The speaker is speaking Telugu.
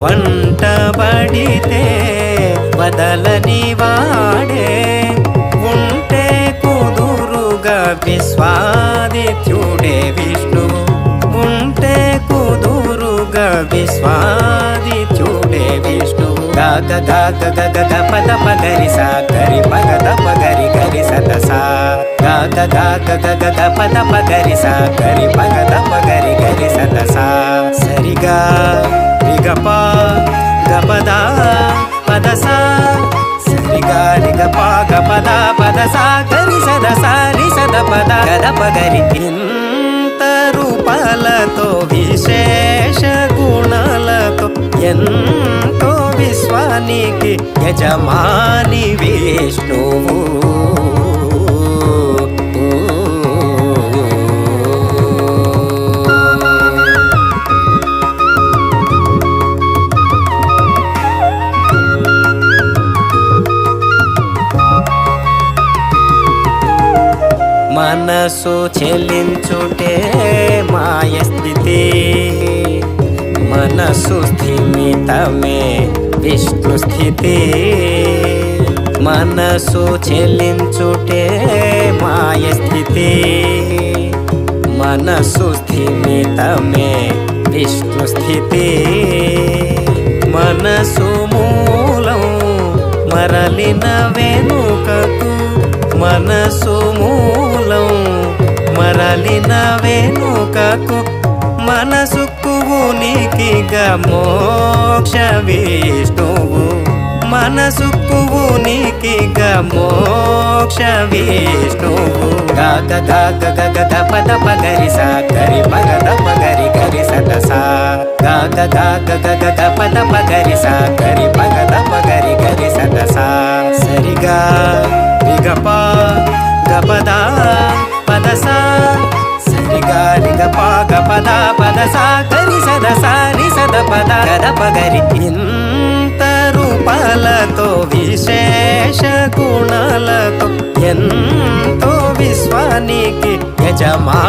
వంటబడితే వదలని వాడే ఉంటే కుదురుగా విశ్వాదిత్యుడే విష్ణువు ఉంటే కుదురుగా విశ్వాదిత్యుడే విష్ణువు గగ గగ గగ గ పద పగరి సా గరి పగద పగరి గరి సదసా గగ గగ గగ గ పద పగరి సా గరి పగద పగరి గరి సదసా సరిగా రిగప గపద పదసా సరిగా రిగప గపద పదసా గరి సదసా రి సద పద గద పగరి ఇంత రూపాలతో విశేష గుణాలతో ఎంతో విశ్వానికి యజమాని విష్ణువు మనసు చెలించుటే మాయ స్థితి మనసు స్థిమితమే విష్ణు స్థితి మనసు చెలించుటే మాయ స్థితి మనసు స్థిమితమే విష్ణు స్థితి మనసు మూలం మరలిన వెనుకకు మనసు మూలం మరలిన వెనుకకు మనసుకు ఉనికిగా మోక్ష విష్ణువు మనసుకు ఉనికిగా మోక్ష విష్ణువు గగ గగ గగ గ పద పగరి సా గరి పగద పగరి గరి సదసా గగ గగ గగ గ పద పగరి సా గరి పగద పగరి గరి సదసా సరిగా రిగప గపద పదసా సరిగా రిగప గపద పదసా గరి సదసా రి సద పద గద పగరి ఇంత రూపాలతో విశేష గుణాలతో ఎంతో విశ్వానికి యజమా